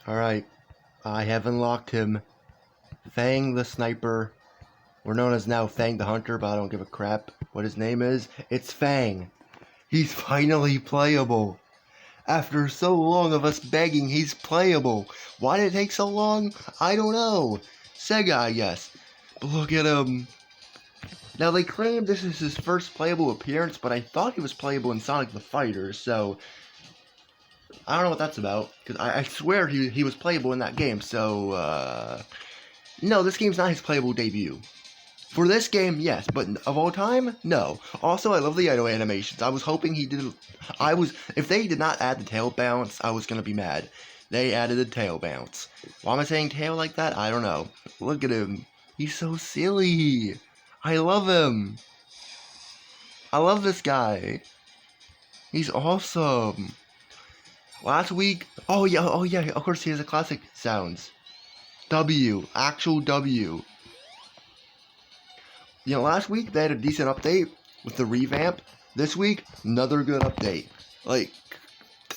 Alright, I have unlocked him. Fang the Sniper. We're known as now Fang the Hunter, but I don't give a crap what his name is. It's Fang. He's finally playable. After so long of us begging, he's playable. Why did it take so long? I don't know. Sega, I guess. But look at him. Now, they claim this is his first playable appearance, but I thought he was playable in Sonic the Fighter, so I don't know what that's about, because I swear he was playable in that game, so, no, this game's not his playable debut. For this game, yes, but of all time, no. Also, I love the idle animations. I was hoping he did, if they did not add the tail bounce, I was gonna be mad. They added the tail bounce. Why am I saying tail like that? I don't know. Look at him. He's so silly. I love him. I love this guy. He's awesome. Last week, oh yeah, of course he has the classic sounds. W, actual W. You know, last week they had a decent update with the revamp. This week, another good update. Like,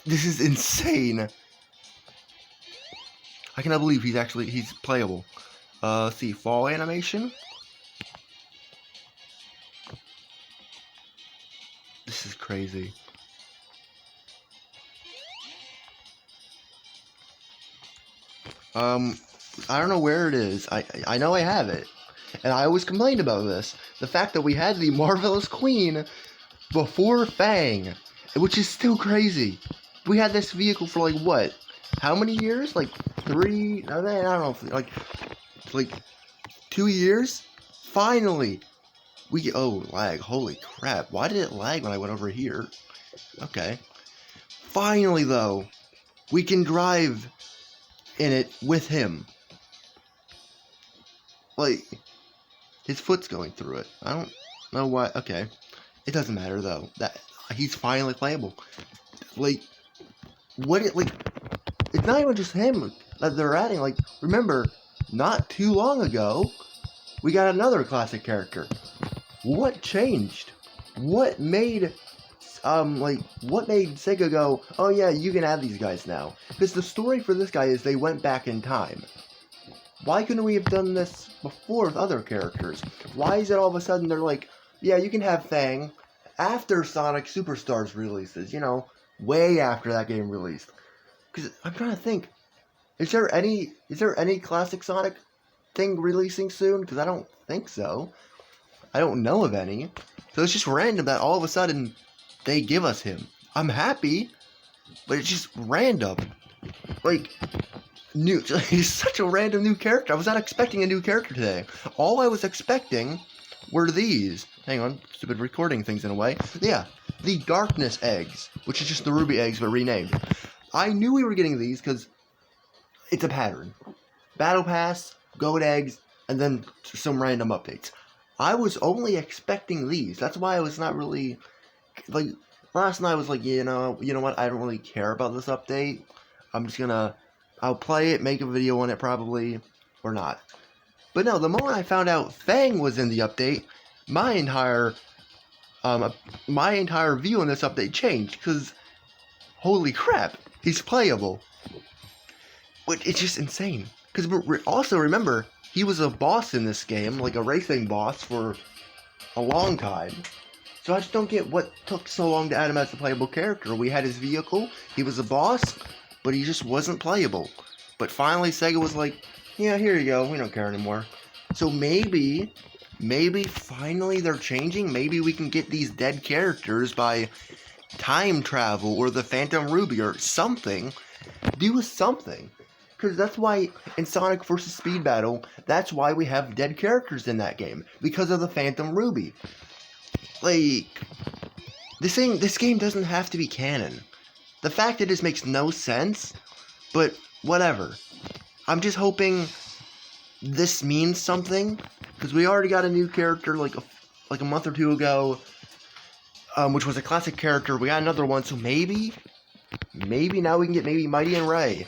this is insane. I cannot believe he's playable. Let's see, fall animation. This is crazy. I don't know where it is. I know I have it. And I always complained about this. The fact that we had the Marvelous Queen before Fang. Which is still crazy. We had this vehicle for like what? How many years? Like 3? I don't know. Like 2 years? Finally! Oh, lag. Holy crap. Why did it lag when I went over here? Okay. Finally, though, we can drive in it with him. Like, his foot's going through it. I don't know why. Okay. It doesn't matter, though. That he's finally playable. Like, it's not even just him that they're adding. Like, remember, not too long ago, we got another classic character. What changed? What made Sega go, oh yeah, you can add these guys now? Because the story for this guy is they went back in time. Why couldn't we have done this before with other characters? Why is it all of a sudden they're like, yeah, you can have Fang after Sonic Superstars releases, you know, way after that game released? Because I'm trying to think, is there any classic Sonic thing releasing soon? Because I don't think so. I don't know of any. So it's just random that all of a sudden they give us him. I'm happy, but it's just random. Like, he's such a random new character. I was not expecting a new character today. All I was expecting were these. Hang on, stupid recording things in a way. Yeah, the Darkness Eggs, which is just the Ruby Eggs but renamed. I knew we were getting these because it's a pattern. Battle Pass, Goat Eggs, and then some random updates. I was only expecting these. That's why I was not really, like, last night I was like, you know what, I don't really care about this update. I'll play it, make a video on it probably, or not. But no, the moment I found out Fang was in the update, my entire view on this update changed, because, holy crap, he's playable. But it's just insane. Because also remember, he was a boss in this game, like a racing boss for a long time. So I just don't get what took so long to add him as a playable character. We had his vehicle, he was a boss, but he just wasn't playable. But finally Sega was like, yeah, here you go, we don't care anymore. So maybe finally they're changing. Maybe we can get these dead characters by time travel or the Phantom Ruby or something. Do something. Because that's why in Sonic vs. Speed Battle, that's why we have dead characters in that game. Because of the Phantom Ruby. Like, this game doesn't have to be canon. The fact that this makes no sense, but whatever. I'm just hoping this means something. Because we already got a new character like a month or two ago, which was a classic character. We got another one, so maybe now we can get maybe Mighty and Ray.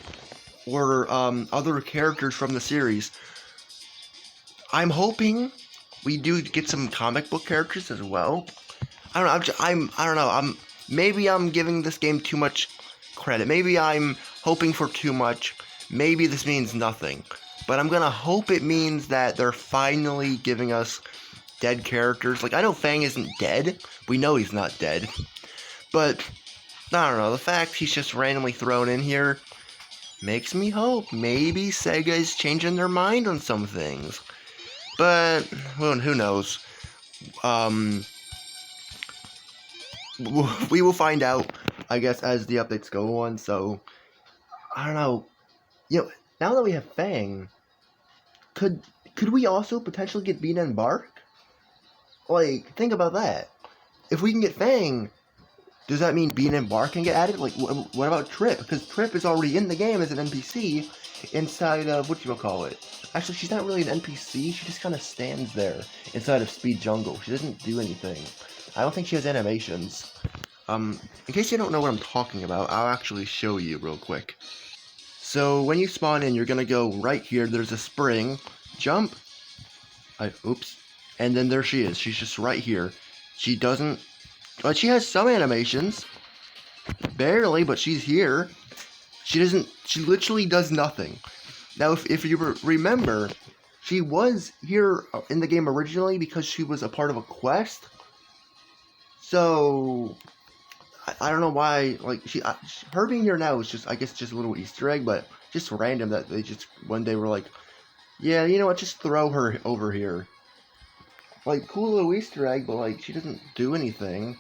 Or other characters from the series. I'm hoping we do get some comic book characters as well. I don't know. Maybe I'm giving this game too much credit. Maybe I'm hoping for too much. maybe this means nothing. But I'm gonna hope it means that they're finally giving us dead characters. Like, I know Fang isn't dead. We know he's not dead. But, I don't know, the fact he's just randomly thrown in here makes me hope maybe Sega is changing their mind on some things. But, well, who knows? We will find out, I guess, as the updates go on. So, I don't know. Now that we have Fang, could we also potentially get Bean and Bark? Like, think about that. If we can get Fang, does that mean Bean and Bark can get added? Like, what about Trip? Because Trip is already in the game as an NPC inside of, whatchamacallit. Actually, she's not really an NPC. She just kind of stands there inside of Speed Jungle. She doesn't do anything. I don't think she has animations. In case you don't know what I'm talking about, I'll actually show you real quick. So, when you spawn in, you're gonna go right here. There's a spring. Jump. Oops. And then there she is. She's just right here. She doesn't... But she has some animations. Barely, but she's here. She literally does nothing. Now, if you remember, she was here in the game originally because she was a part of a quest. So, I don't know why, like, her being here now is just, I guess, just a little Easter egg, but just random that they just one day were like, yeah, you know what, just throw her over here. Like, cool little Easter egg, but, like, she doesn't do anything.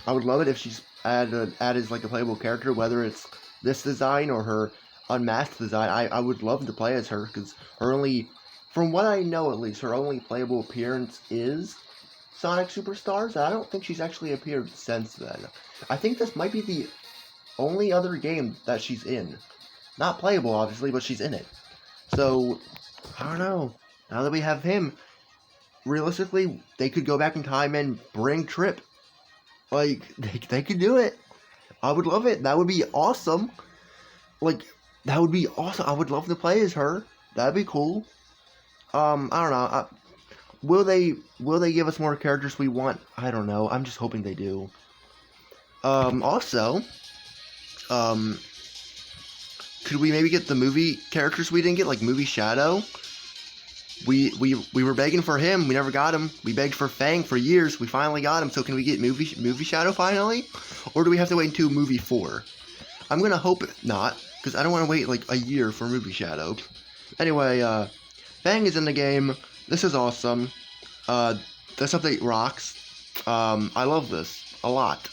I would love it if she's added as, like, a playable character, whether it's this design or her unmasked design. I would love to play as her, because her only, from what I know at least, her only playable appearance is Sonic Superstars. I don't think she's actually appeared since then. I think this might be the only other game that she's in. Not playable, obviously, but she's in it. So, I don't know. Now that we have him, realistically, they could go back in time and bring Trip. Like, they could do it. I would love it. That would be awesome. Like, that would be awesome. I would love to play as her. That'd be cool. I don't know. Will they give us more characters we want? I don't know. I'm just hoping they do. Also, could we maybe get the movie characters we didn't get, like Movie Shadow? We were begging for him. We never got him. We begged for Fang for years. We finally got him. So can we get Movie Shadow finally? Or do we have to wait until Movie 4? I'm gonna hope not, because I don't want to wait like a year for Movie Shadow. Anyway, Fang is in the game. This is awesome. This update rocks. I love this a lot.